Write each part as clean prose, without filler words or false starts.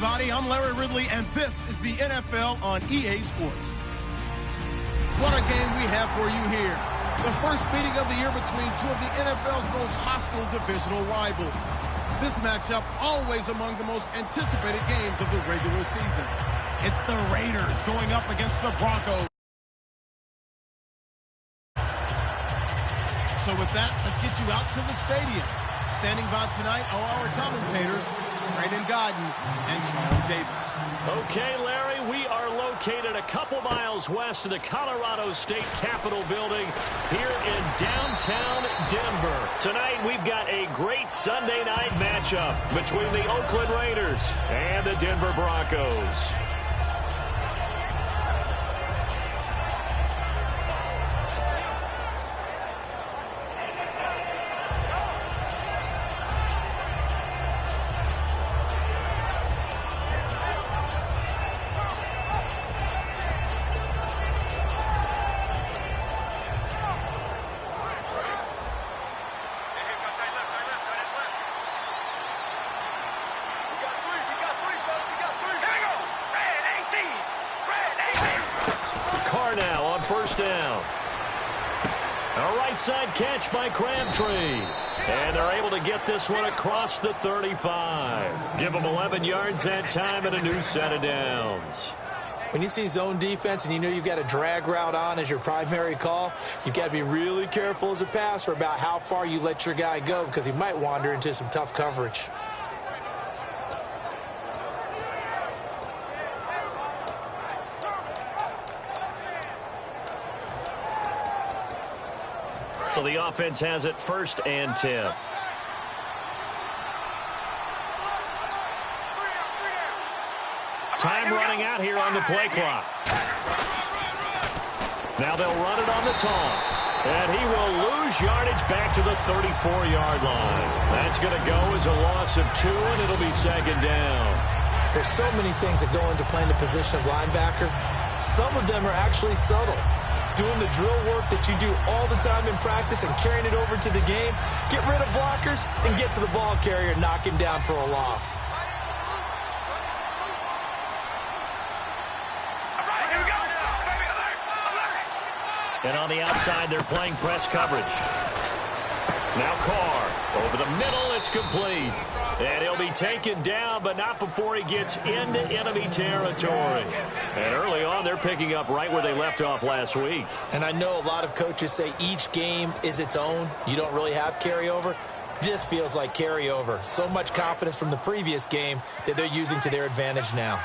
everybody. I'm Larry Ridley, and this is the NFL on EA Sports. What a game we have for you here. The first meeting of the year between two of the NFL's most hostile divisional rivals. This matchup always among the most anticipated games of the regular season. It's the Raiders going up against the Broncos. So with that, let's get you out to the stadium. Standing by tonight are our commentators, Brandon Godden and Charles Davis. Okay, Larry, we are located a couple miles west of the Colorado State Capitol building here in downtown Denver. Tonight, we've got a great Sunday night matchup between the Oakland Raiders and the Denver Broncos. First down. A right side catch by Crabtree. And they're able to get this one across the 35. Give them 11 yards that time and a new set of downs. When you see zone defense and you know you've got a drag route on as your primary call, you've got to be really careful as a passer about how far you let your guy go because he might wander into some tough coverage. So the offense has it first and 10. Time running out here on the play clock. Now they'll run it on the toss. And he will lose yardage back to the 34-yard line. That's going to go as a loss of 2, and it'll be second down. There's so many things that go into playing the position of linebacker. Some of them are actually subtle. Doing the drill work that you do all the time in practice and carrying it over to the game. Get rid of blockers and get to the ball carrier and knock him down for a loss. All right, here we go. And on the outside, they're playing press coverage. Now Carr over the middle. It's complete. And he'll be taken down, but not before he gets into enemy territory. And early on, they're picking up right where they left off last week. And I know a lot of coaches say each game is its own. You don't really have carryover. This feels like carryover. So much confidence from the previous game that they're using to their advantage now.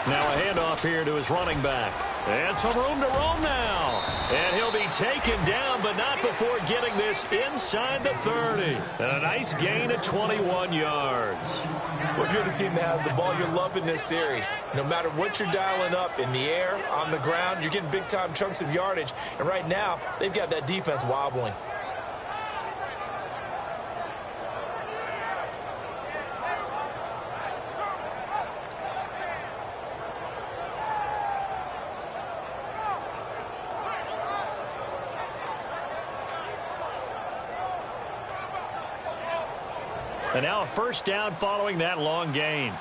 Now a handoff here to his running back. And some room to roam now. And he'll be taken down, but not before getting this inside the 30. And a nice gain of 21 yards. Well, if you're the team that has the ball, you're loving this series. No matter what you're dialing up, in the air, on the ground, you're getting big-time chunks of yardage. And right now, they've got that defense wobbling. And now a first down following that long gain.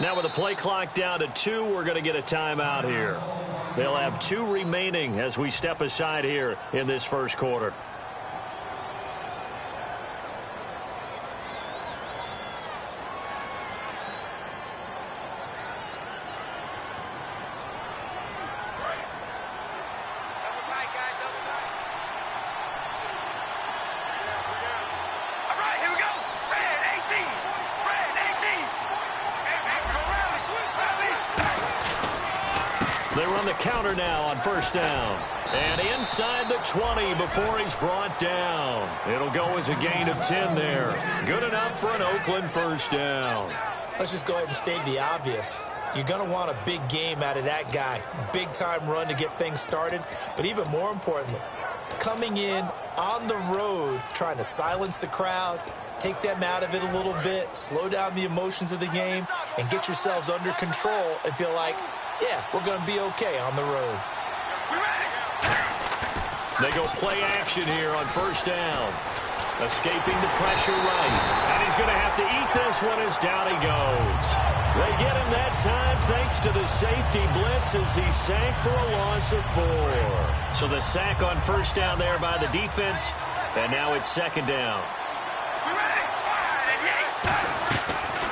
Now with the play clock down to 2, we're going to get a timeout here. They'll have 2 remaining as we step aside here in this first quarter. They run the counter now on first down. And inside the 20 before he's brought down. It'll go as a gain of 10 there. Good enough for an Oakland first down. Let's just go ahead and state the obvious. You're going to want a big game out of that guy. Big-time run to get things started. But even more importantly, coming in on the road, trying to silence the crowd, take them out of it a little bit, slow down the emotions of the game, and get yourselves under control and feel like, yeah, we're going to be okay on the road. They go play action here on first down. Escaping the pressure right. And he's going to have to eat this one as down he goes. They get him that time thanks to the safety blitz as he sank for a loss of 4. So the sack on first down there by the defense. And now it's second down.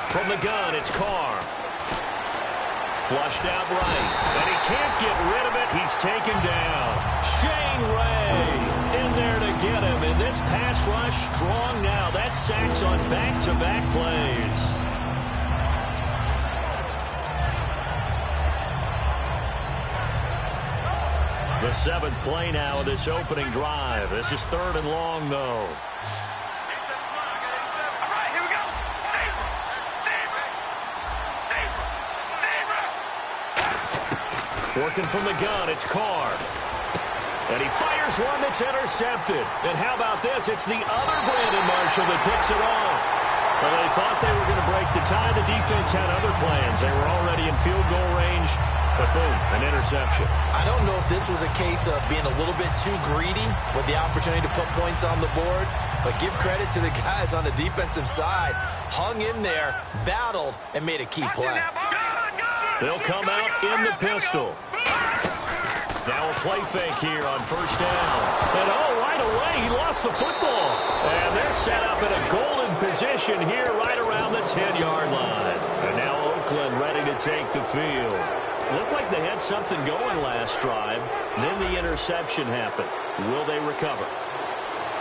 From the gun, it's Carr. Flushed out right. And he can't get rid of it. He's taken down. Shane Ray in there to get him. And this pass rush strong now. That sacks on back-to-back plays. The 7th play now of this opening drive. This is 3rd and long, though. Working from the gun, it's Carr. And he fires one that's intercepted. And how about this? It's the other Brandon Marshall that picks it off. Well, they thought they were going to break the tie. The defense had other plans. They were already in field goal range. But boom, an interception. I don't know if this was a case of being a little bit too greedy with the opportunity to put points on the board. But give credit to the guys on the defensive side. Hung in there, battled, and made a key play. They'll come out in the pistol. Now a play fake here on first down. And right away, he lost the football. And they're set up in a golden position here right around the 10-yard line. And now Oakland ready to take the field. Looked like they had something going last drive. Then the interception happened. Will they recover?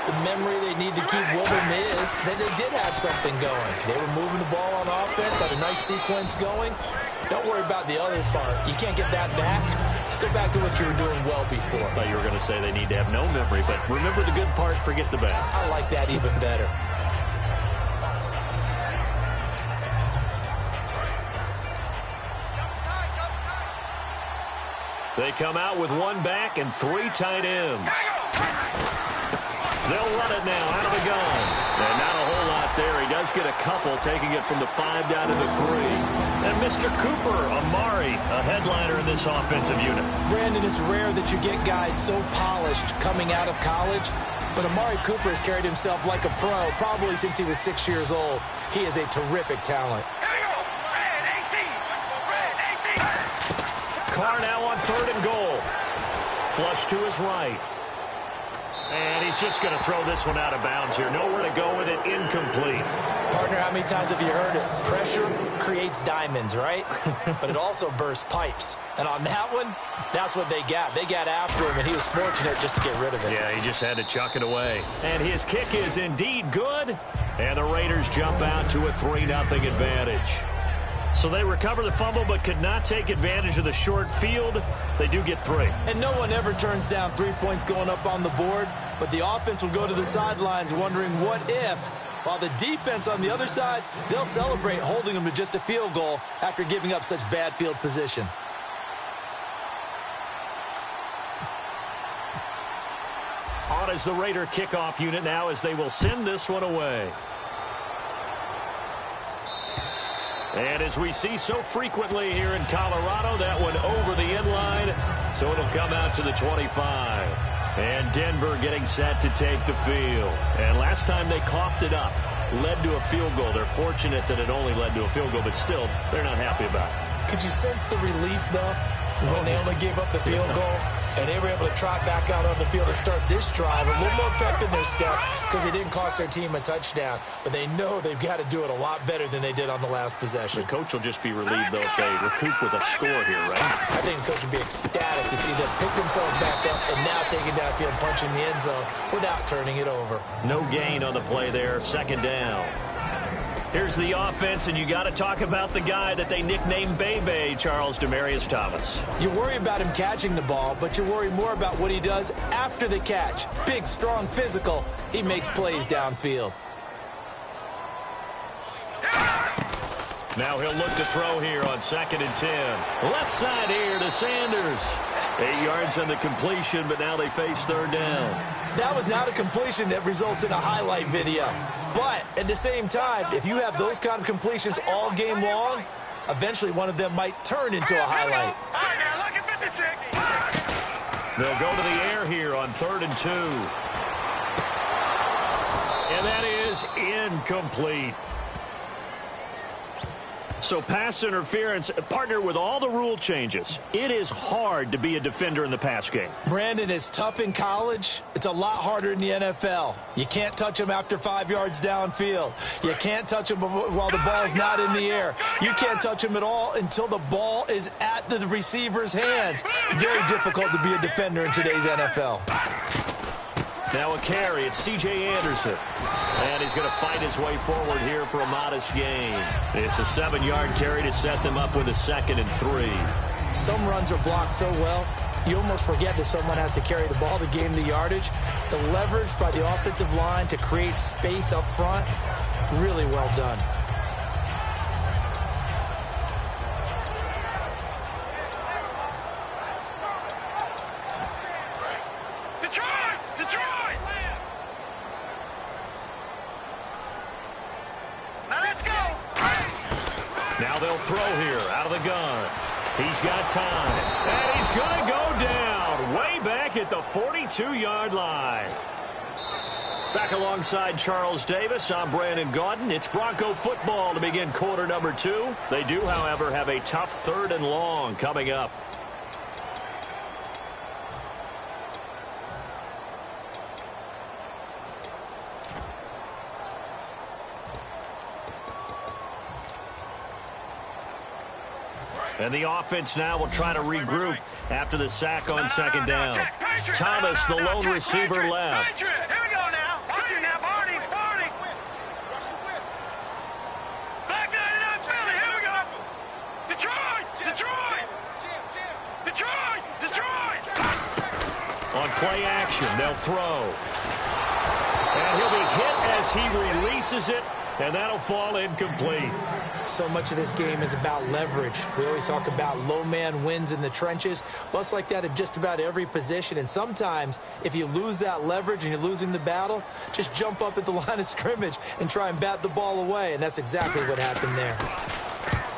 The memory they need to keep with them is that they did have something going. They were moving the ball on offense, had a nice sequence going. Don't worry about the other part. You can't get that back. Let's go back to what you were doing well before. I thought you were going to say they need to have no memory, but remember the good part, forget the bad. I like that even better. They come out with one back and 3 tight ends. They'll run it now out of the gun. And not a whole lot there. He does get a couple, taking it from the 5 down to the 3. And Mr. Cooper, Amari, a headliner in this offensive unit. Brandon, it's rare that you get guys so polished coming out of college. But Amari Cooper has carried himself like a pro probably since he was 6 years old. He is a terrific talent. Carr now on 3rd and goal. Flush to his right. And he's just going to throw this one out of bounds here. Nowhere to go with it. Incomplete. Partner, how many times have you heard it? Pressure creates diamonds, right? But it also bursts pipes. And on that one, that's what they got. They got after him, and he was fortunate just to get rid of it. Yeah, he just had to chuck it away. And his kick is indeed good. And the Raiders jump out to a 3-0 advantage. So they recover the fumble but could not take advantage of the short field. They do get 3. And no one ever turns down 3 points going up on the board, but the offense will go to the sidelines wondering what if, while the defense on the other side, they'll celebrate holding them to just a field goal after giving up such bad field position. On as the Raider kickoff unit now as they will send this one away. And as we see so frequently here in Colorado, that one over the end line, so it'll come out to the 25. And Denver getting set to take the field. And last time they coughed it up, led to a field goal. They're fortunate that it only led to a field goal, but still, they're not happy about it. Could you sense the relief, though, when they only gave up the field goal? And they were able to trot back out on the field and start this drive. A little more pep in their step because they didn't cost their team a touchdown. But they know they've got to do it a lot better than they did on the last possession. The coach will just be relieved, though, if they recoup with a score here, right? I think the coach would be ecstatic to see them pick themselves back up and now take it downfield, punching the end zone without turning it over. No gain on the play there, 2nd down. Here's the offense, and you got to talk about the guy that they nicknamed Bebe, Charles Demaryius Thomas. You worry about him catching the ball, but you worry more about what he does after the catch. Big, strong, physical. He makes plays downfield. Now he'll look to throw here on 2nd and 10. Left side here to Sanders. 8 yards on the completion, but now they face 3rd down. That was not a completion that results in a highlight video. But at the same time, if you have those kind of completions all game long, eventually one of them might turn into a highlight. They'll go to the air here on 3rd and 2. And that is incomplete. So pass interference, partner with all the rule changes. It is hard to be a defender in the pass game. Brandon, is tough in college. It's a lot harder in the NFL. You can't touch him after 5 yards downfield. You can't touch him while the ball's not in the air. You can't touch him at all until the ball is at the receiver's hands. Very difficult to be a defender in today's NFL. Now a carry. It's C.J. Anderson. And he's going to fight his way forward here for a modest gain. It's a 7-yard carry to set them up with a 2nd and 3. Some runs are blocked so well, you almost forget that someone has to carry the ball to gain the yardage. The leverage by the offensive line to create space up front, really well done. Now they'll throw here out of the gun. He's got time. And he's going to go down way back at the 42-yard line. Back alongside Charles Davis, I'm Brandon Gaudin. It's Bronco football to begin quarter number 2. They do, however, have a tough 3rd and long coming up. And the offense now will try to regroup after the sack on 2nd down. Thomas, the lone receiver, left. Here we go now. Watch it now, Barney. Back 99 Philly. Here we go. Detroit. On play action, they'll throw. And he'll be hit as he releases it, and that'll fall incomplete. So much of this game is about leverage. We always talk about low man wins in the trenches. Well, it's like that in just about every position. And sometimes, if you lose that leverage and you're losing the battle, just jump up at the line of scrimmage and try and bat the ball away. And that's exactly what happened there.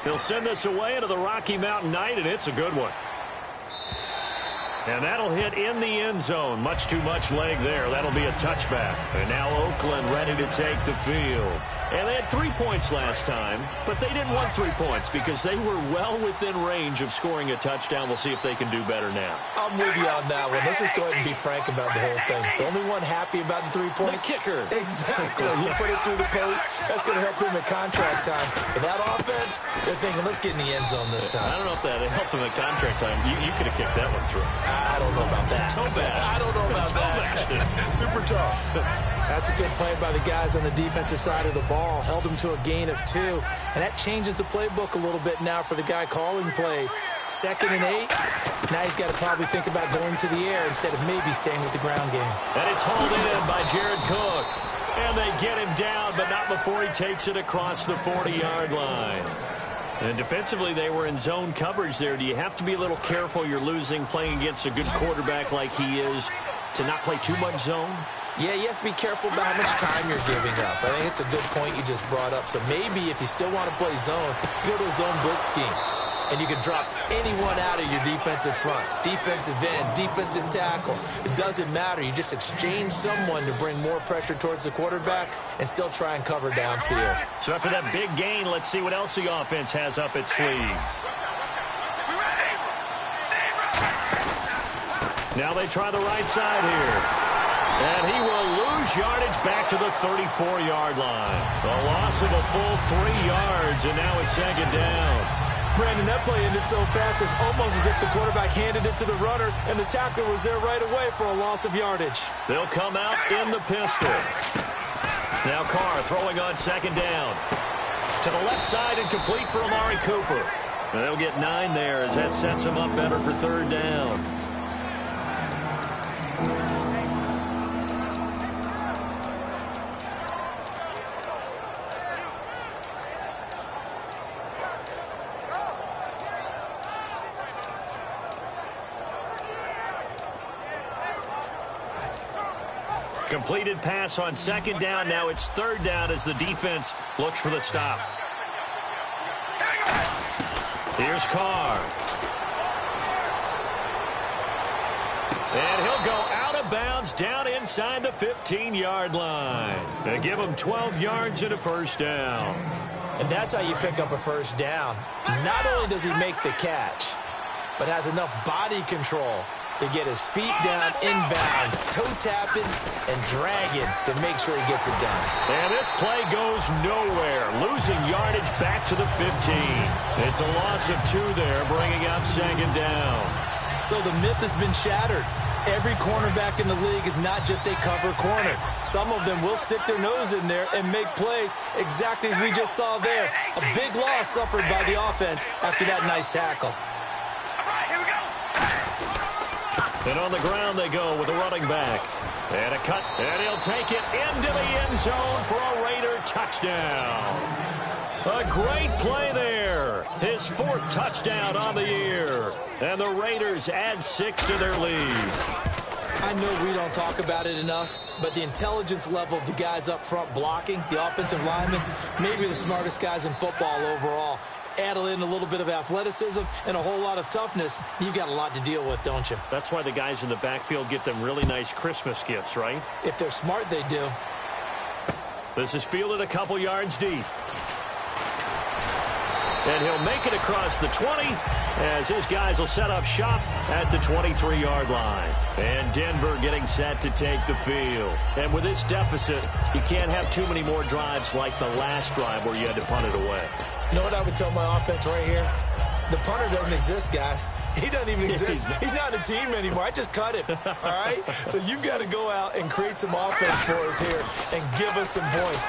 He'll send this away into the Rocky Mountain night, and it's a good one. And that'll hit in the end zone. Much too much leg there. That'll be a touchback. And now Oakland ready to take the field. And they had 3 points last time, but they didn't want 3 points because they were well within range of scoring a touchdown. We'll see if they can do better now. I'm with you on that one. Let's just go ahead and be frank about the whole thing. The only one happy about the 3-point? The kicker. Exactly. He put it through the post. That's going to help him in contract time. But that offense, they're thinking, let's get in the end zone this time. I don't know if that helped him in contract time. You could have kicked that one through. I don't know about that. I don't know about that. Super tough. That's a good play by the guys on the defensive side of the ball. Held him to a gain of 2. And that changes the playbook a little bit now for the guy calling plays. 2nd and 8. Now he's got to probably think about going to the air instead of maybe staying with the ground game. And it's hauled in by Jared Cook. And they get him down, but not before he takes it across the 40-yard line. And defensively, they were in zone coverage there. Do you have to be a little careful? You're losing playing against a good quarterback like he is to not play too much zone? Yeah, you have to be careful about how much time you're giving up. I think it's a good point you just brought up. So maybe if you still want to play zone, you go to a zone blitz scheme. And you can drop anyone out of your defensive front. Defensive end, defensive tackle. It doesn't matter. You just exchange someone to bring more pressure towards the quarterback and still try and cover downfield. So after that big gain, let's see what else the offense has up its sleeve. Now they try the right side here. And he will lose yardage back to the 34-yard line. A loss of a full 3 yards, and now it's 2nd down. Brandon, that play ended so fast, it's almost as if the quarterback handed it to the runner, and the tackler was there right away for a loss of yardage. They'll come out in the pistol. Now Carr throwing on 2nd down. To the left side and complete for Amari Cooper. And they'll get 9 there as that sets them up better for 3rd down. Completed pass on 2nd down. Now it's 3rd down as the defense looks for the stop. Here's Carr. And he'll go out of bounds down inside the 15-yard line. And give him 12 yards and a first down. And that's how you pick up a first down. Not only does he make the catch, but has enough body control to get his feet down inbounds, toe-tapping and dragging to make sure he gets it done. And this play goes nowhere, losing yardage back to the 15. It's a loss of 2 there, bringing up second down. So the myth has been shattered. Every cornerback in the league is not just a cover corner. Some of them will stick their nose in there and make plays exactly as we just saw there. A big loss suffered by the offense after that nice tackle. All right, here we go. And on the ground they go with a running back. And a cut. And he'll take it into the end zone for a Raider touchdown. A great play there. His 4th touchdown on the year. And the Raiders add 6 to their lead. I know we don't talk about it enough, but the intelligence level of the guys up front blocking, the offensive linemen, maybe the smartest guys in football overall. Add in a little bit of athleticism and a whole lot of toughness, you've got a lot to deal with, don't you? That's why the guys in the backfield get them really nice Christmas gifts, right? If they're smart, they do. This is fielded a couple yards deep. And he'll make it across the 20 as his guys will set up shop at the 23-yard line. And Denver getting set to take the field. And with this deficit, you can't have too many more drives like the last drive where you had to punt it away. You know what I would tell my offense right here? The punter doesn't exist, guys. He doesn't even exist. He's not a team anymore. I just cut him, all right? So you've got to go out and create some offense for us here and give us some points.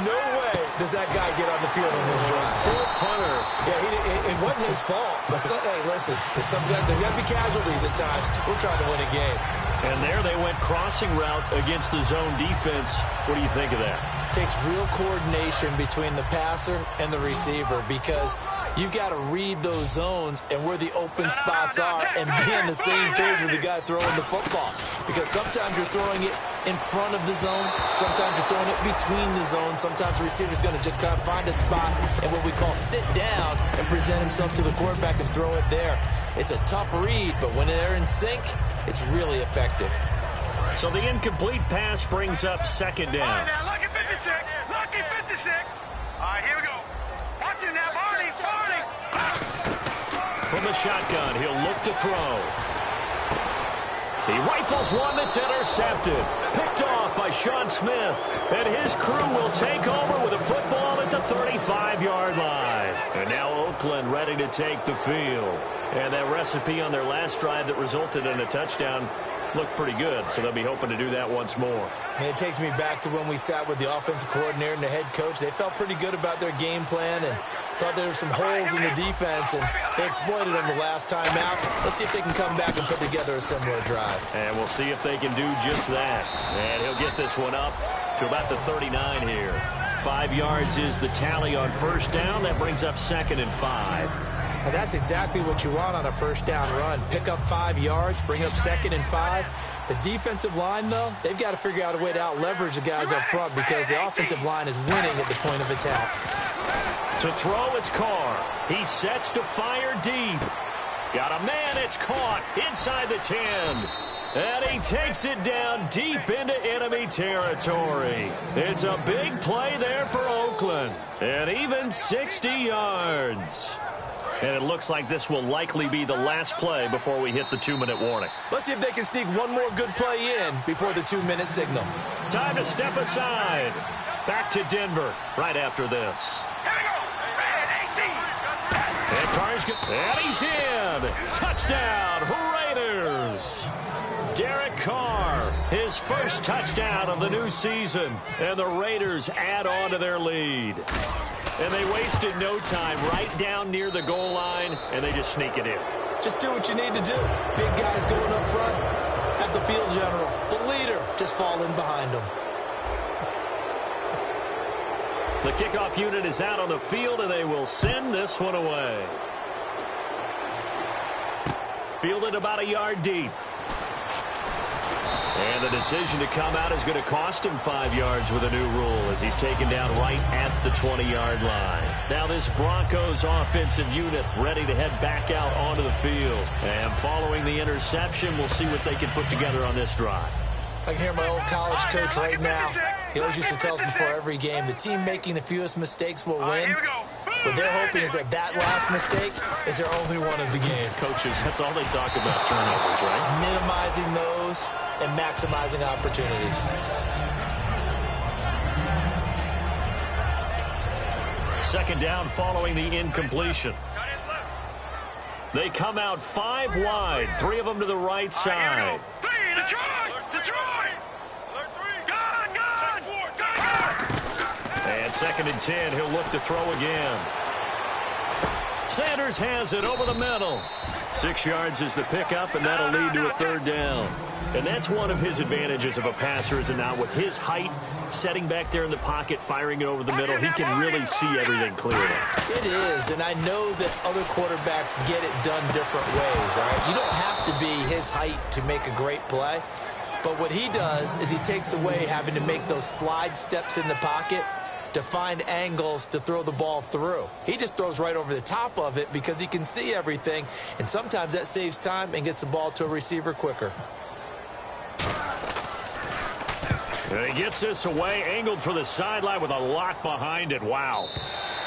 No way does that guy get on the field on this drive. Poor punter. Yeah, it wasn't his fault. But hey, listen, there's got to be casualties at times. We're trying to win a game. And there they went crossing route against the zone defense. What do you think of that? Takes real coordination between the passer and the receiver because you've got to read those zones and where the open spots are and be on the same page with the guy throwing the football. Because sometimes you're throwing it in front of the zone. Sometimes you're throwing it between the zones. Sometimes the receiver's going to just kind of find a spot and what we call sit down and present himself to the quarterback and throw it there. It's a tough read, but when they're in sync, it's really effective. So the incomplete pass brings up second down. All right, now, lucky 56. Lucky 56. All right, here we go. Watch it now, Barney. Barney. From the shotgun, he'll look to throw. He rifles one that's intercepted. Picked off by Sean Smith. And his crew will take over with a football at the 35-yard line. And now Oakland ready to take the field. And that recipe on their last drive that resulted in a touchdown looked pretty good, so they'll be hoping to do that once more. And it takes me back to when we sat with the offensive coordinator and the head coach. They felt pretty good about their game plan and thought there were some holes in the defense, and they exploited them the last time out. Let's see if they can come back and put together a similar drive. And we'll see if they can do just that. And he'll get this one up to about the 39 here. 5 yards is the tally on first down. That brings up 2nd and 5. And that's exactly what you want on a first down run. Pick up 5 yards, bring up 2nd and 5. The defensive line, though, they've got to figure out a way to out-leverage the guys up front because the offensive line is winning at the point of attack. To throw, it's Carr. He sets to fire deep. Got a man, it's caught inside the 10. And he takes it down deep into enemy territory. It's a big play there for Oakland. And even 60 yards. And it looks like this will likely be the last play before we hit the 2-minute warning. Let's see if they can sneak one more good play in before the 2-minute signal. Time to step aside. Back to Denver right after this. And Carr's good. And he's in. Touchdown, Raiders. Derek Carr, his first touchdown of the new season. And the Raiders add on to their lead. And they wasted no time right down near the goal line, and they just sneak it in. Just do what you need to do. Big guys going up front. Have the field general, the leader, just fall in behind them. The kickoff unit is out on the field, and they will send this one away. Fielded about a yard deep. And the decision to come out is going to cost him 5 yards with a new rule as he's taken down right at the 20-yard line. Now this Broncos offensive unit ready to head back out onto the field. And following the interception, we'll see what they can put together on this drive. I can hear my old college coach right now. He always used to tell us before every game, the team making the fewest mistakes will win. What they're hoping is that last mistake is their only one of the game. Coaches, that's all they talk about, turnovers, right? Minimizing those and maximizing opportunities. Second down following the incompletion. They come out 5 wide, 3 of them to the right side. And 2nd and 10, he'll look to throw again. Sanders has it over the middle. 6 yards is the pickup, and that'll lead to a 3rd down. And that's one of his advantages of a passer, is now with his height, setting back there in the pocket, firing it over the middle, he can really see everything clearly. It is, and I know that other quarterbacks get it done different ways, all right? You don't have to be his height to make a great play, but what he does is he takes away having to make those slide steps in the pocket to find angles to throw the ball through. He just throws right over the top of it because he can see everything, and sometimes that saves time and gets the ball to a receiver quicker. And he gets this away, angled for the sideline with a lock behind it. Wow.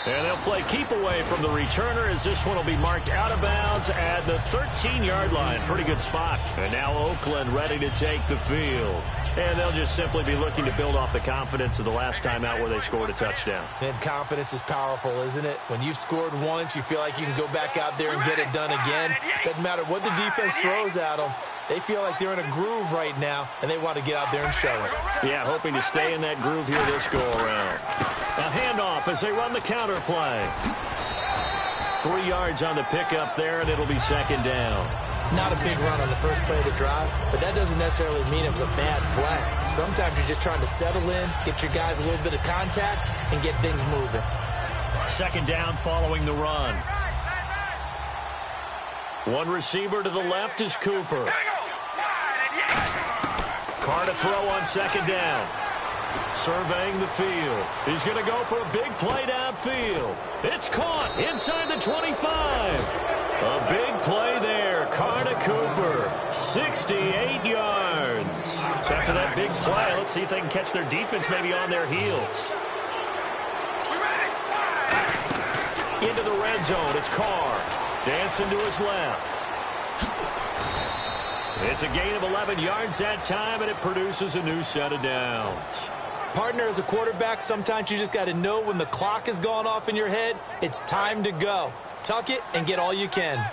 And they'll play keep away from the returner as this one will be marked out of bounds at the 13-yard line. Pretty good spot. And now Oakland ready to take the field. And they'll just simply be looking to build off the confidence of the last time out where they scored a touchdown. And confidence is powerful, isn't it? When you've scored once, you feel like you can go back out there and get it done again. Doesn't matter what the defense throws at them. They feel like they're in a groove right now, and they want to get out there and show it. Yeah, hoping to stay in that groove here this go-around. A handoff as they run the counter play. 3 yards on the pickup there, and it'll be 2nd down. Not a big run on the first play of the drive, but that doesn't necessarily mean it was a bad play. Sometimes you're just trying to settle in, get your guys a little bit of contact, and get things moving. 2nd down following the run. One receiver to the left is Cooper. Carr to throw on 2nd down. Surveying the field. He's going to go for a big play downfield. It's caught inside the 25. A big play there. Carr to Cooper. 68 yards. So after that big play, let's see if they can catch their defense maybe on their heels. Into the red zone. It's Carr. Dancing to his left. It's a gain of 11 yards that time, and it produces a new set of downs. Partner, as a quarterback, sometimes you just got to know when the clock has gone off in your head, it's time to go. Tuck it and get all you can.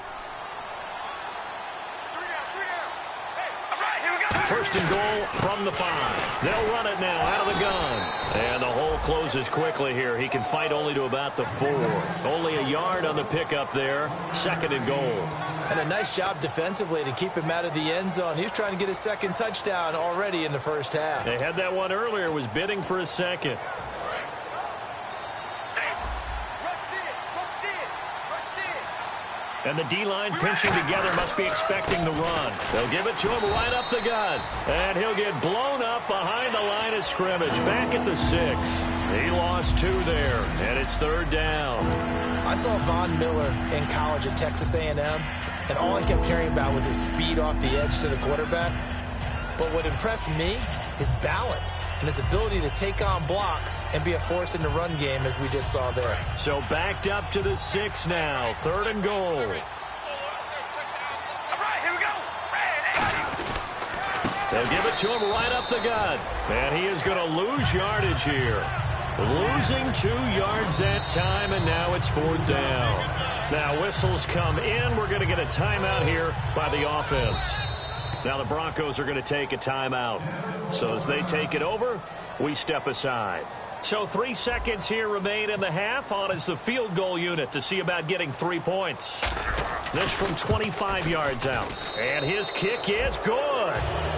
1st and goal from the 5. They'll run it now out of the gun. And the hole closes quickly here. He can fight only to about the 4. Only a yard on the pickup there. 2nd and goal. And a nice job defensively to keep him out of the end zone. He was trying to get his 2nd touchdown already in the first half. They had that one earlier, was bidding for a 2nd. And the D-line pinching together must be expecting the run. They'll give it to him right up the gut. And he'll get blown up behind the line of scrimmage. Back at the 6. He lost 2 there. And it's 3rd down. I saw Von Miller in college at Texas A&M. And all I kept hearing about was his speed off the edge to the quarterback. But what impressed me, his balance and his ability to take on blocks and be a force in the run game, as we just saw there. So backed up to the 6 now. 3rd and goal. All right, here we go. They'll give it to him right up the gut. And he is going to lose yardage here. Losing 2 yards that time, and now it's 4th down. Now whistles come in. We're going to get a timeout here by the offense. Now the Broncos are going to take a timeout. So as they take it over, we step aside. So 3 seconds here remain in the half. On is the field goal unit to see about getting 3 points. This from 25 yards out. And his kick is good.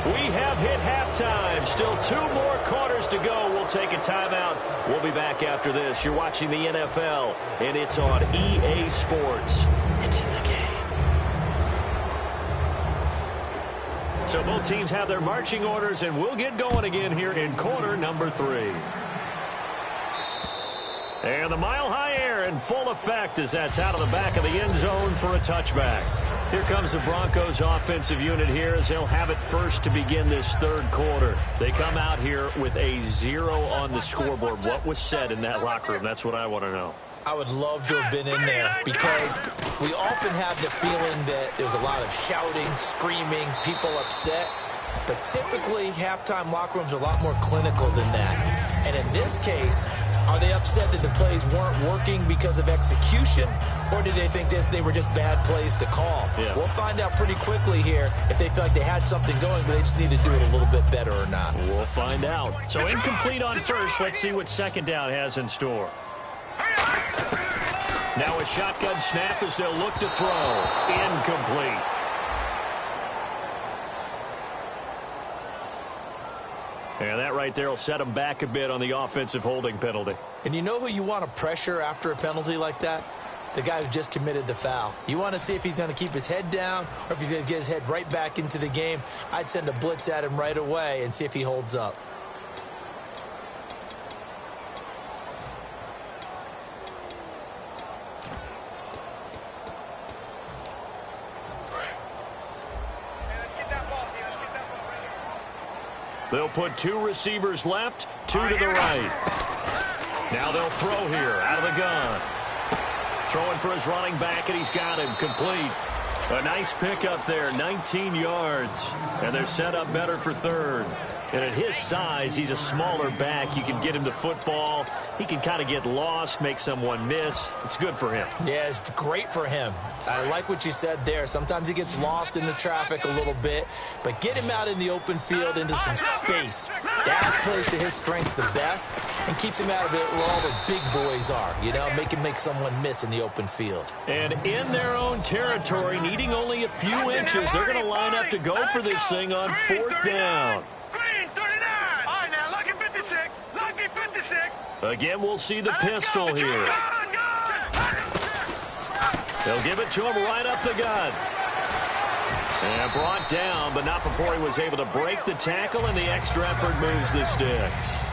We have hit halftime. Still 2 more quarters to go. We'll take a timeout. We'll be back after this. You're watching the NFL, and it's on EA Sports. It's in the game. So both teams have their marching orders, and we'll get going again here in quarter number 3. And the mile-high air in full effect as that's out of the back of the end zone for a touchback. Here comes the Broncos offensive unit here as they'll have it first to begin this third quarter. They come out here with a 0 on the scoreboard. What was said in that locker room? That's what I want to know. I would love to have been in there because we often have the feeling that there's a lot of shouting, screaming, people upset. But typically, halftime locker rooms are a lot more clinical than that. And in this case, are they upset that the plays weren't working because of execution, or did they think they were just bad plays to call? Yeah. We'll find out pretty quickly here if they feel like they had something going, but they just need to do it a little bit better or not. We'll find out. So incomplete on first. Let's see what second down has in store. Now a shotgun snap as they'll look to throw. Incomplete. And that right there will set them back a bit on the offensive holding penalty. And you know who you want to pressure after a penalty like that? The guy who just committed the foul. You want to see if he's going to keep his head down or if he's going to get his head right back into the game. I'd send a blitz at him right away and see if he holds up. They'll put 2 receivers left, 2 to the right. Now they'll throw here out of the gun. Throwing for his running back, and he's got him complete. A nice pickup there, 19 yards. And they're set up better for third. And at his size, he's a smaller back. You can get him to football. He can kind of get lost, make someone miss. It's good for him. Yeah, it's great for him. I like what you said there. Sometimes he gets lost in the traffic a little bit, but get him out in the open field into some space. That plays to his strengths the best and keeps him out of it where all the big boys are. You know, make someone miss in the open fild. And in their own territory, needing only a few inches, they're going to line up to go for this thing on 4th down. Again, we'll see the pistol here. They'll give it to him right up the gut. And brought down, but not before he was able to break the tackle, and the extra effort moves the sticks.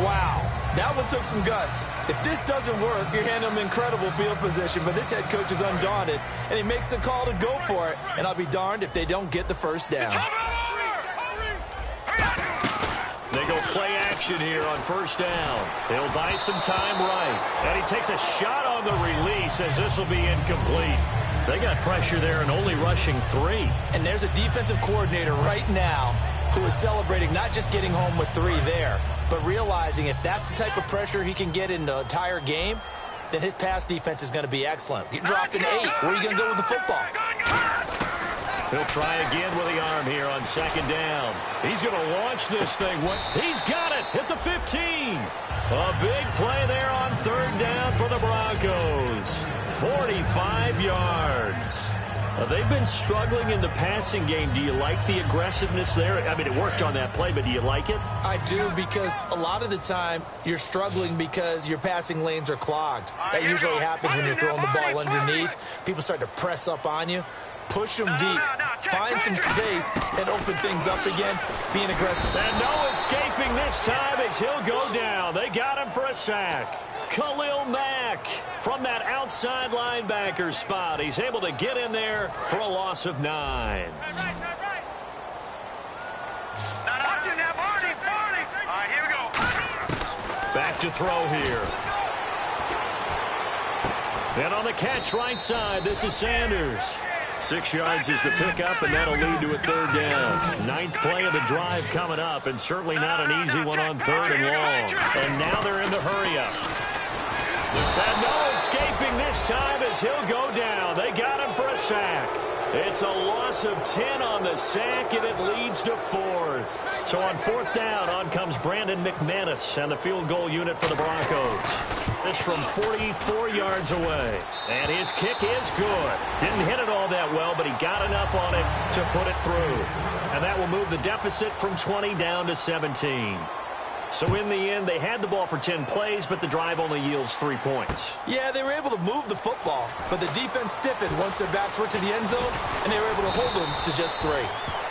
Wow. That one took some guts. If this doesn't work, you're handing them incredible field position, but this head coach is undaunted, and he makes the call to go for it, and I'll be darned if they don't get the first down. They go play action here on 1st down. He'll buy some time right. And he takes a shot on the release as this will be incomplete. They got pressure there and only rushing 3. And there's a defensive coordinator right now who is celebrating not just getting home with 3 there, but realizing if that's the type of pressure he can get in the entire game, then his pass defense is going to be excellent. Get dropped in 8. Where are you going to go with the football? He'll try again with the arm here on 2nd down. He's going to launch this thing. He's got it. Hit the 15. A big play there on 3rd down for the Broncos. 45 yards. They've been struggling in the passing game. Do you like the aggressiveness there? I mean, it worked on that play, but do you like it? I do, because a lot of the time you're struggling because your passing lanes are clogged. That usually happens when you're throwing the ball underneath. People start to press up on you. Push them deep, find some space, and open things up again, being aggressive. And no escaping this time as he'll go down. They got him for a sack. Khalil Mack from that outside linebacker spot. He's able to get in there for a loss of 9. Back to throw here. And on the catch right side, this is Sanders. 6 yards is the pickup, and that'll lead to a 3rd down. 9th play of the drive coming up, and certainly not an easy one on 3rd and long. And now they're in the hurry-up. And no escaping this time as he'll go down. They got him for a sack. It's a loss of 10 on the sack, and it leads to 4th. So on 4th down, on comes Brandon McManus and the field goal unit for the Broncos. This from 44 yards away. And his kick is good. Didn't hit it all that well, but he got enough on it to put it through. And that will move the deficit from 20 down to 17. So in the end, they had the ball for 10 plays, but the drive only yields 3 points. Yeah, they were able to move the football, but the defense stiffened once their backs were to the end zone, and they were able to hold them to just 3.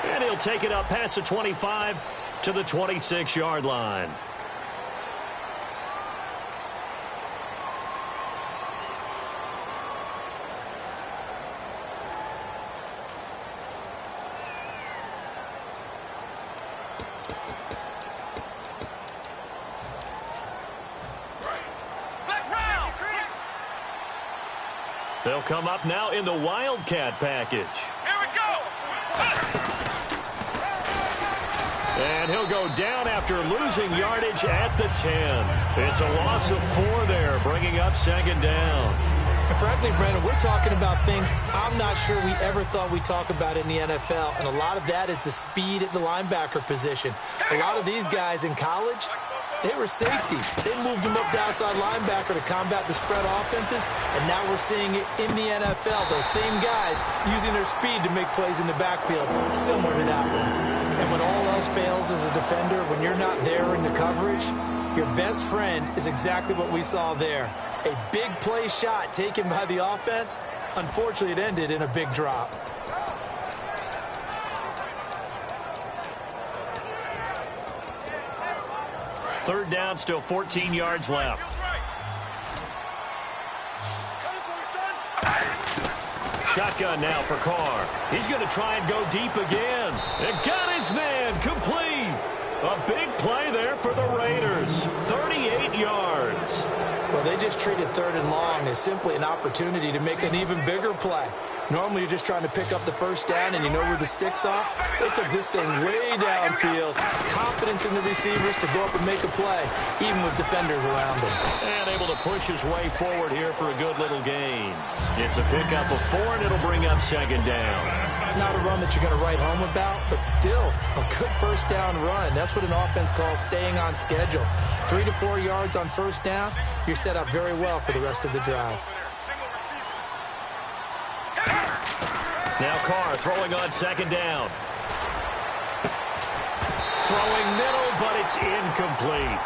And he'll take it up past the 25 to the 26-yard line. They'll come up now in the Wildcat package. Here we go. And he'll go down after losing yardage at the 10. It's a loss of 4 there, bringing up second down. And frankly, Brandon, we're talking about things I'm not sure we ever thought we'd talk about in the NFL, and a lot of that is the speed at the linebacker position. A lot of these guys in college, they were safeties. They moved them up to outside linebacker to combat the spread offenses, and now we're seeing it in the NFL. Those same guys using their speed to make plays in the backfield, similar to that one. And when all else fails as a defender, when you're not there in the coverage, your best friend is exactly what we saw there. A big play shot taken by the offense. Unfortunately, it ended in a big drop. Third down, still 14 yards left. Shotgun now for Carr. He's going to try and go deep again. And got his man complete. A big play there for the Raiders. 38 yards. Well, they just treated third and long as simply an opportunity to make an even bigger play. Normally, you're just trying to pick up the first down and you know where the sticks are. They took this thing way downfield. Confidence in the receivers to go up and make a play, even with defenders around him. And able to push his way forward here for a good little gain. It's a pickup of 4, and it'll bring up second down. Not a run that you're going to write home about, but still a good first down run. That's what an offense calls staying on schedule. 3 to 4 yards on first down, you're set up very well for the rest of the drive. Now Carr throwing on second down. Throwing middle, but it's incomplete.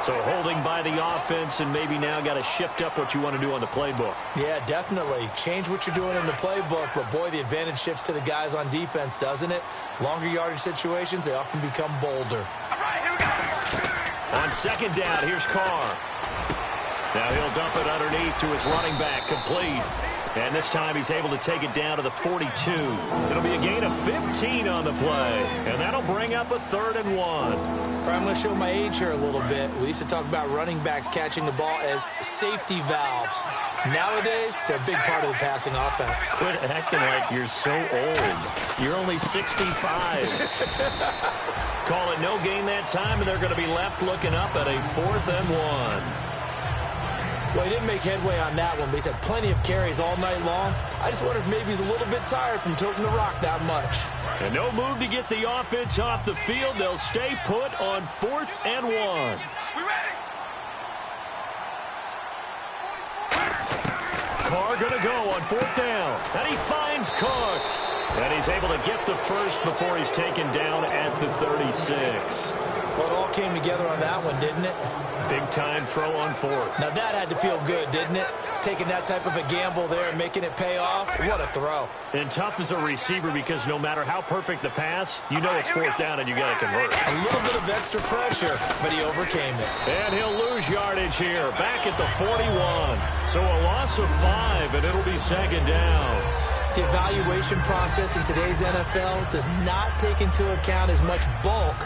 So holding by the offense, and maybe now got to shift up what you want to do on the playbook. Yeah, definitely. Change what you're doing in the playbook, but boy, the advantage shifts to the guys on defense, doesn't it? Longer yardage situations, they often become bolder. All right, here we go. On second down, here's Carr. Now he'll dump it underneath to his running back, complete. And this time he's able to take it down to the 42. It'll be a gain of 15 on the play. And that'll bring up a 3rd and 1. I'm going to show my age here a little bit. We used to talk about running backs catching the ball as safety valves. Nowadays, they're a big part of the passing offense. Quit acting like you're so old. You're only 65. Call it no gain that time, and they're going to be left looking up at a 4th and 1. Well, he didn't make headway on that one, but he's had plenty of carries all night long. I just wonder if maybe he's a little bit tired from toting the rock that much. And no move to get the offense off the field. They'll stay put on 4th and 1. We ready? Carr going to go on 4th down. And he finds Cook. And he's able to get the first before he's taken down at the 36. Well, it all came together on that one, didn't it? Big-time throw on 4th. Now, that had to feel good, didn't it? Taking that type of a gamble there and making it pay off. What a throw. And tough as a receiver because no matter how perfect the pass, you know it's 4th down and you got to convert. A little bit of extra pressure, but he overcame it. And he'll lose yardage here, back at the 41. So a loss of 5, and it'll be second down. The evaluation process in today's NFL does not take into account as much bulk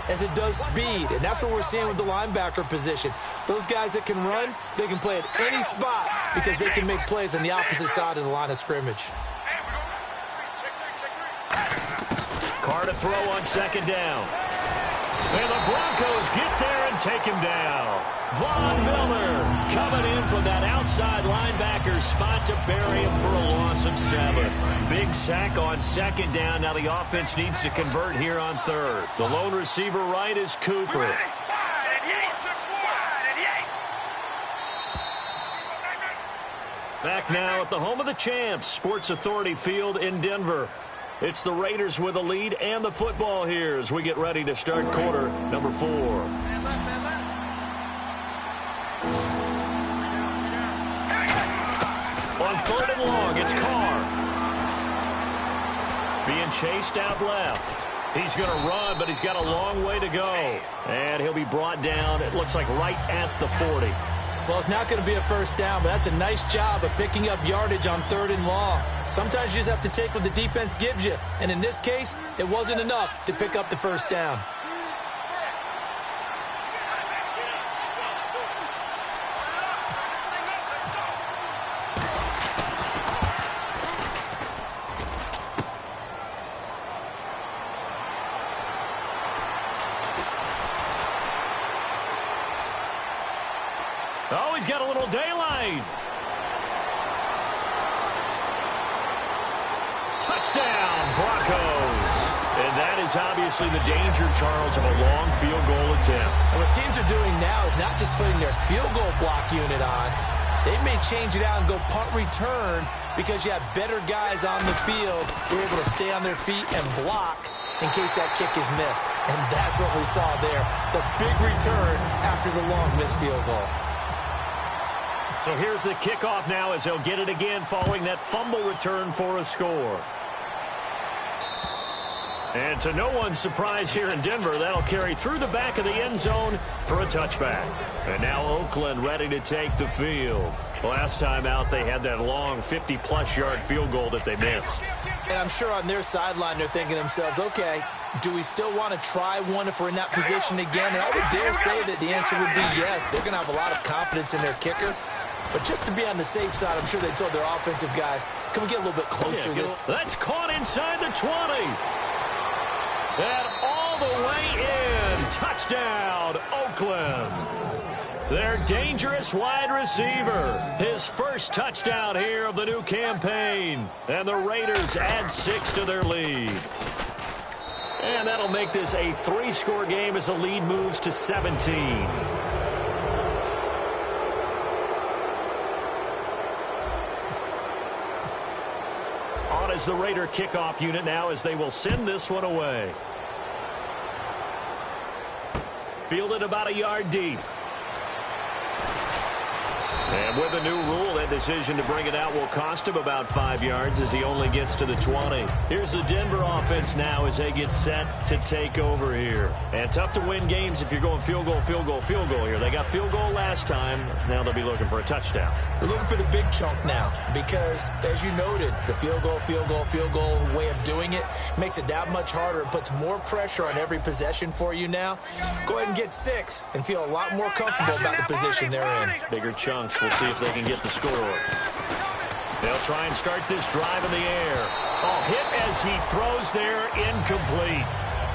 as it does speed, and that's what we're seeing with the linebacker position. Those guys that can run, they can play at any spot because they can make plays on the opposite side of the line of scrimmage. Carr to throw on second down. And the Broncos get there and take him down. Von Miller coming in from that outside linebacker spot to bury him for a loss of 7. Big sack on second down. Now the offense needs to convert here on 3rd. The lone receiver right is Cooper. Back now at the home of the champs, Sports Authority Field in Denver. It's the Raiders with a lead and the football here as we get ready to start quarter number 4. On 3rd and long, it's Carr. Being chased out left. He's going to run, but he's got a long way to go. And he'll be brought down, it looks like, right at the 40. Well, it's not going to be a first down, but that's a nice job of picking up yardage on 3rd and long. Sometimes you just have to take what the defense gives you. And in this case, it wasn't enough to pick up the first down. Oh, he's got a little daylight. Touchdown, Broncos. And that is obviously the danger, Charles, of a long field goal attempt. And what teams are doing now is not just putting their field goal block unit on. They may change it out and go punt return because you have better guys on the field who are able to stay on their feet and block in case that kick is missed. And that's what we saw there, the big return after the long missed field goal. So here's the kickoff now as they'll get it again following that fumble return for a score. And to no one's surprise here in Denver, that'll carry through the back of the end zone for a touchback. And now Oakland ready to take the field. Last time out, they had that long 50-plus yard field goal that they missed. And I'm sure on their sideline they're thinking to themselves, okay, do we still want to try one if we're in that position again? And I would dare say that the answer would be yes. They're going to have a lot of confidence in their kicker. But just to be on the safe side, I'm sure they told their offensive guys, can we get a little bit closer to this? That's caught inside the 20. And all the way in. Touchdown, Oakland. Their dangerous wide receiver. His first touchdown here of the new campaign. And the Raiders add 6 to their lead. And that'll make this a 3-score game as the lead moves to 17. Is the Raider kickoff unit now as they will send this one away. Fielded about a yard deep. And with a new rule, that decision to bring it out will cost him about 5 yards as he only gets to the 20. Here's the Denver offense now as they get set to take over here. And tough to win games if you're going field goal, field goal, field goal here. They got field goal last time. Now they'll be looking for a touchdown. They're looking for the big chunk now because, as you noted, the field goal way of doing it makes it that much harder and puts more pressure on every possession for you now. Go ahead and get 6 and feel a lot more comfortable about the position they're in. Bigger chunks. We'll see if they can get the score. They'll try and start this drive in the air. Oh, hit as he throws there, incomplete.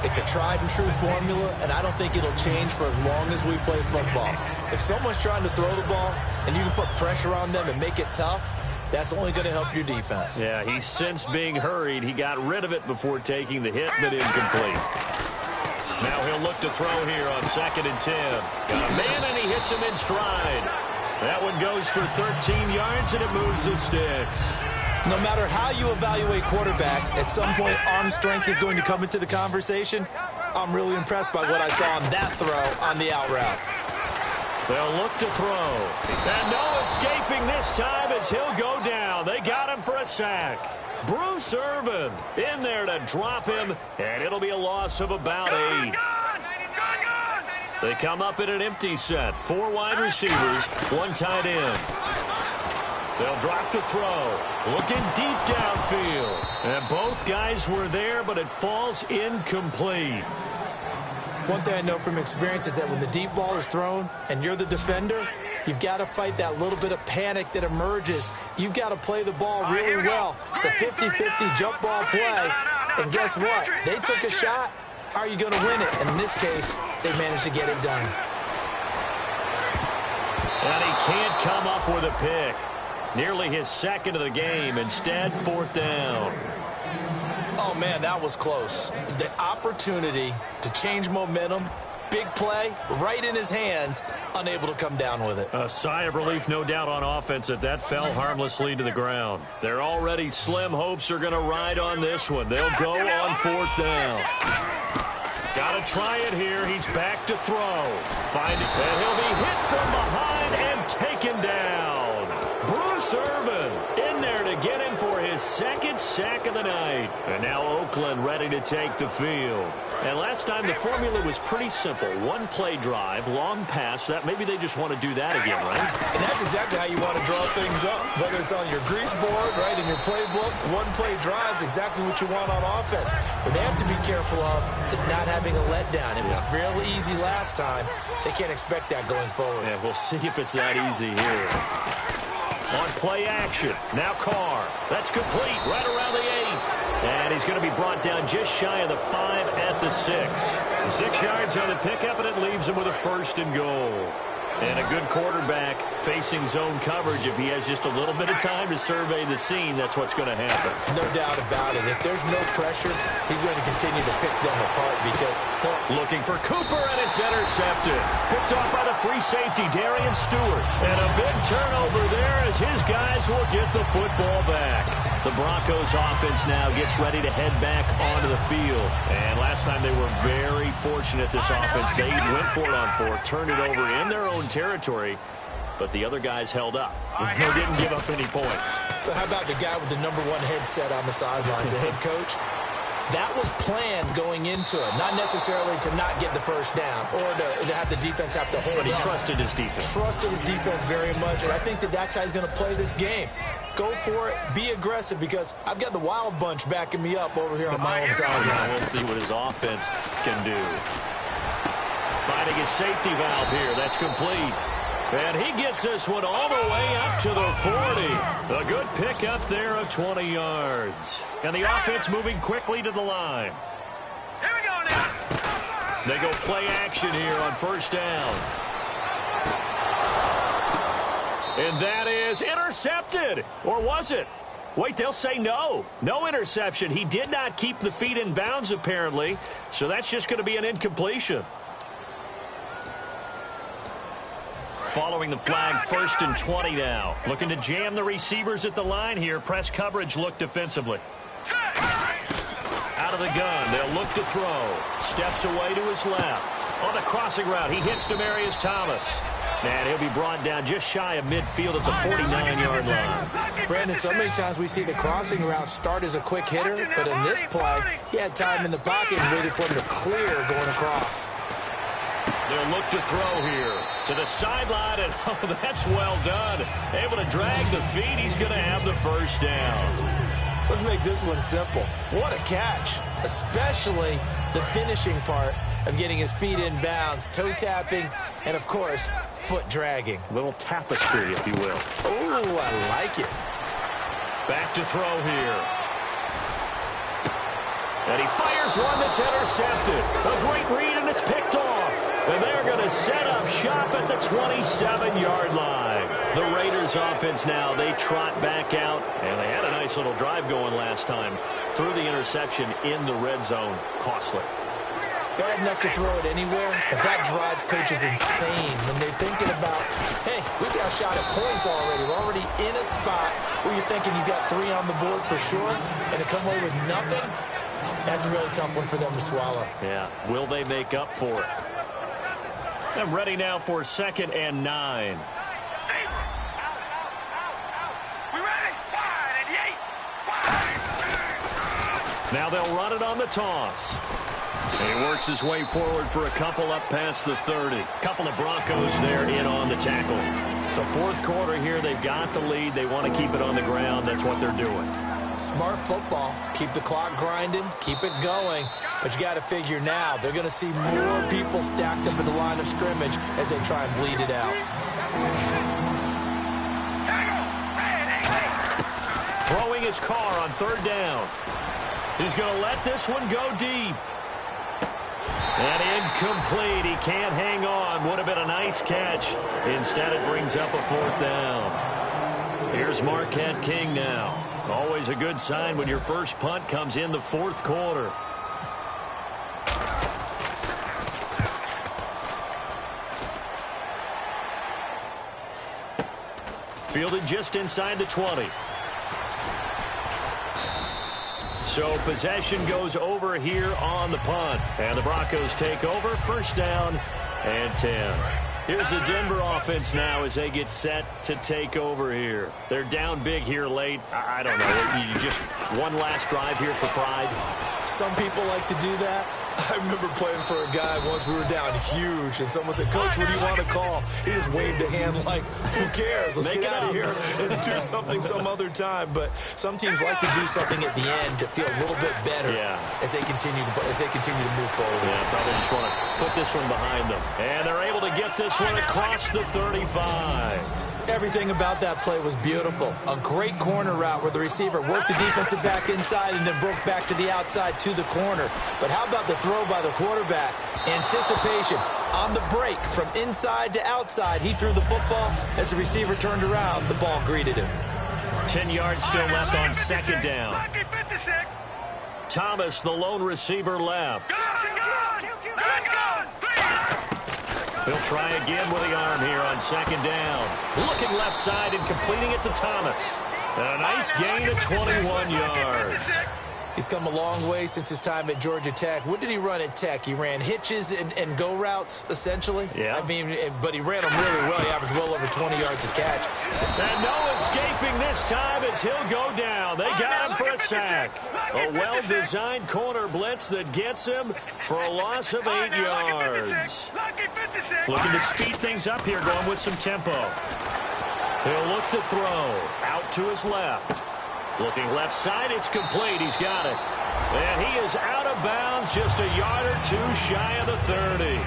It's a tried and true formula, and I don't think it'll change for as long as we play football. If someone's trying to throw the ball and you can put pressure on them and make it tough, that's only going to help your defense. Yeah, he's since being hurried. He got rid of it before taking the hit, but incomplete. Now he'll look to throw here on 2nd and 10. Got a man, and he hits him in stride. That one goes for 13 yards, and it moves the sticks. No matter how you evaluate quarterbacks, at some point arm strength is going to come into the conversation. I'm really impressed by what I saw on that throw on the out route. They'll look to throw. And no escaping this time as he'll go down. They got him for a sack. Bruce Irvin in there to drop him, and it'll be a loss of about 8. They come up in an empty set. 4 wide receivers, 1 tight end. They'll drop to throw. Looking deep downfield. And both guys were there, but it falls incomplete. One thing I know from experience is that when the deep ball is thrown and you're the defender, you've got to fight that little bit of panic that emerges. You've got to play the ball really well. It's a 50-50 jump ball play. And guess what? They took a shot. How are you going to win it? And in this case, they managed to get it done. And he can't come up with a pick. Nearly his 2nd of the game. Instead, 4th down. Oh, man, that was close. The opportunity to change momentum, big play, right in his hands, unable to come down with it. A sigh of relief, no doubt, on offense that fell harmlessly to the ground. Their already slim hopes are going to ride on this one. They'll go on 4th down. Got to try it here. He's back to throw. Find it, and he'll be hit from behind and taken down. Bruce serving. In there to get him for his second sack of the night. And now Oakland ready to take the field. And last time the formula was pretty simple. One play drive, long pass. That maybe they just want to do that again, right? And that's exactly how you want to draw things up. Whether it's on your grease board, right, in your playbook, one play drive is exactly what you want on offense. What they have to be careful of is not having a letdown. It was real easy last time. They can't expect that going forward. Yeah, we'll see if it's that easy here. On play action. Now Carr. That's complete right around the 8. And he's going to be brought down just shy of the 5 at the 6. 6 yards on the pickup, and it leaves him with a 1st and goal. And a good quarterback facing zone coverage. If he has just a little bit of time to survey the scene, that's what's going to happen. No doubt about it. If there's no pressure, he's going to continue to pick them apart because looking for Cooper, and it's intercepted. Picked off by the free safety, Darian Stewart. And a big turnover there as his guys will get the football back. The Broncos offense now gets ready to head back onto the field. And last time they were very fortunate, this offense. They went for it on 4, turned it over in their own territory, but the other guys held up. They didn't give up any points. So how about the guy with the #1 headset on the sidelines, the head coach? That was planned going into it, not necessarily to not get the first down or to have the defense have to hold But he up. trusted his defense. Trusted his defense very much, and I think that's how he's going to play this game. Go for it. Be aggressive because I've got the wild bunch backing me up over here on my own side. Now we'll see what his offense can do. Finding his safety valve here. That's complete. And he gets this one all the way up to the 40. A good pickup there of 20 yards. And the offense moving quickly to the line. Here we go now. They go play action here on 1st down. And that is intercepted. Or was it? Wait, they'll say no. No interception. He did not keep the feet in bounds, apparently. So that's just going to be an incompletion. Following the flag, 1st and 20 now. Looking to jam the receivers at the line here. Press coverage look defensively. Out of the gun. They'll look to throw. Steps away to his left. On the crossing route, he hits Demaryius Thomas. And he'll be brought down just shy of midfield at the 49-yard line. Brandon, so many times we see the crossing route start as a quick hitter, but in this play, he had time in the pocket and waited for him to clear going across. They'll look to throw here to the sideline, and oh, that's well done. Able to drag the feet. He's going to have the 1st down. Let's make this one simple. What a catch, especially the finishing part of getting his feet in bounds, toe tapping, and of course, foot dragging. A little tapestry, if you will. Oh, I like it. Back to throw here. And he fires one that's intercepted. A great read, and it's picked off. And they're going to set up shop at the 27-yard line. The Raiders offense now, they trot back out. And they had a nice little drive going last time. Threw the interception in the red zone. Costly. Bad enough to throw it anywhere, but that drives coaches insane when they're thinking about, hey, we've got a shot at points already. We're already in a spot where you're thinking you've got 3 on the board for sure, and to come away with nothing, that's a really tough one for them to swallow. Yeah, will they make up for it? I'm ready now for 2nd and 9. We ready? Wide and yay. Wide. Now they'll run it on the toss. And he works his way forward for a couple up past the 30. Couple of Broncos there in on the tackle. The 4th quarter here, they've got the lead. They want to keep it on the ground. That's what they're doing. Smart football. Keep the clock grinding. Keep it going. But you got to figure now, they're going to see more people stacked up at the line of scrimmage as they try and bleed it out. Throwing his car on 3rd down. He's going to let this one go deep. And incomplete. He can't hang on. Would have been a nice catch. Instead, it brings up a 4th down. Here's Marquette King now. Always a good sign when your first punt comes in the 4th quarter. Fielded just inside the 20. So possession goes over here on the punt. And the Broncos take over. 1st down and 10. Here's the Denver offense now as they get set to take over here. They're down big here late. I don't know. You just one last drive here for pride. Some people like to do that. I remember playing for a guy once. We were down huge, and someone said, "Coach, what do you want to call?" He just waved a hand like, "Who cares? Let's get out of here and do something some other time." But some teams like to do something at the end to feel a little bit better as they continue to move forward. Yeah, probably just want to put this one behind them. And they're able to get this one across the 35. Everything about that play was beautiful. A great corner route where the receiver worked the defensive back inside and then broke back to the outside to the corner. But how about the throw by the quarterback? Anticipation on the break from inside to outside. He threw the football. As the receiver turned around, the ball greeted him. 10 yards still left on second down. Thomas, the lone receiver, left. He'll try again with the arm here on second down. Looking left side and completing it to Thomas. And a nice gain of 21 yards. He's come a long way since his time at Georgia Tech. What did he run at Tech? He ran hitches and go routes, essentially. Yeah. I mean, but he ran them really well. He averaged well over 20 yards a catch. And no escaping this time as he'll go down. They got him for a sack. A well-designed corner blitz that gets him for a loss of 8 yards. Looking to speed things up here, going with some tempo. He'll look to throw. Out to his left. Looking left side, it's complete. He's got it. And he is out of bounds, just a yard or two shy of the 30.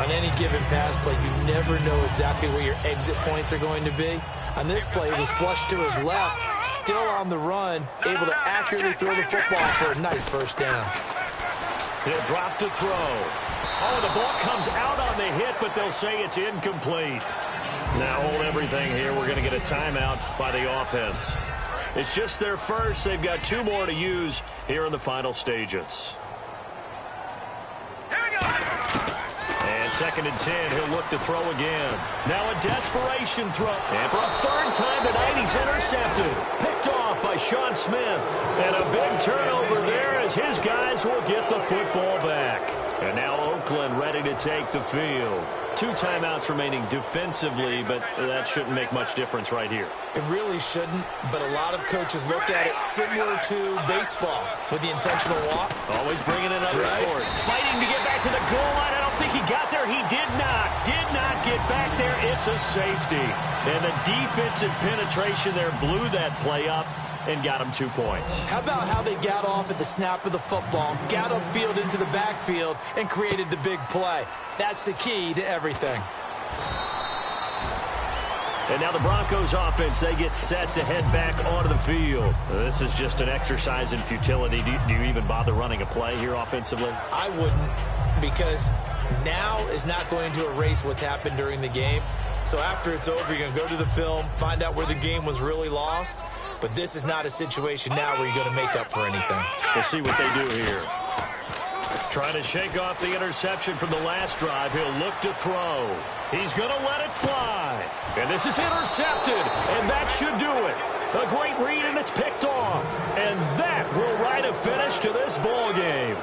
On any given pass play, you never know exactly where your exit points are going to be. On this play, it was flushed to his left, still on the run, able to accurately throw the football for a nice first down. He'll drop to throw. Oh, the ball comes out on the hit, but they'll say it's incomplete. Now hold everything here. We're going to get a timeout by the offense. It's just their first. They've got 2 more to use here in the final stages. And second and 10, he'll look to throw again. Now a desperation throw. And for a third time tonight, he's intercepted. Picked off by Sean Smith. And a big turnover there as his guys will get the football back. And now Oakland ready to take the field. 2 timeouts remaining defensively, but that shouldn't make much difference right here. It really shouldn't, but a lot of coaches look at it similar to baseball with the intentional walk. Always bringing in other sports. Fighting to get back to the goal line. I don't think he got there. He did not get back there. It's a safety. And the defensive penetration there blew that play up and got him 2 points. How about how they got off at the snap of the football, got upfield into the backfield, and created the big play? That's the key to everything. And now the Broncos offense, they get set to head back onto the field. This is just an exercise in futility. Do you even bother running a play here offensively? I wouldn't, because now is not going to erase what's happened during the game. So after it's over, you're going to go to the film, find out where the game was really lost. But this is not a situation now where you're going to make up for anything. We'll see what they do here. Trying to shake off the interception from the last drive. He'll look to throw. He's going to let it fly. And this is intercepted. And that should do it. A great read, and it's picked off. And that will write a finish to this ball game.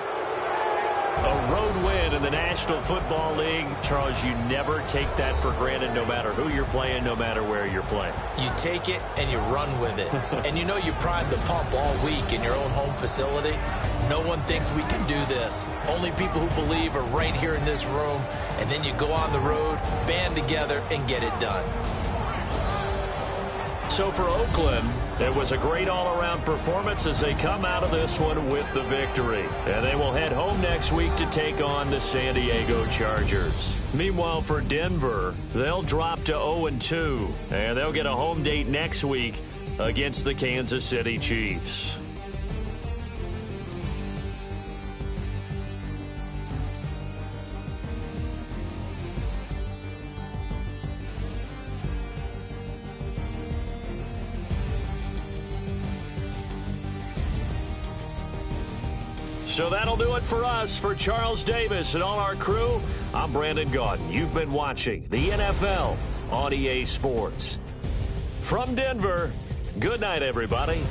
A road win in the National Football League. Charles, you never take that for granted no matter who you're playing, no matter where you're playing. You take it and you run with it. And you know you primed the pump all week in your own home facility. No one thinks we can do this. Only people who believe are right here in this room. And then you go on the road, band together, and get it done. So for Oakland, it was a great all-around performance as they come out of this one with the victory. And they will head home next week to take on the San Diego Chargers. Meanwhile, for Denver, they'll drop to 0-2, and they'll get a home date next week against the Kansas City Chiefs. So that'll do it for us. For Charles Davis and all our crew, I'm Brandon Gaudin. You've been watching the NFL on EA Sports. From Denver, good night, everybody.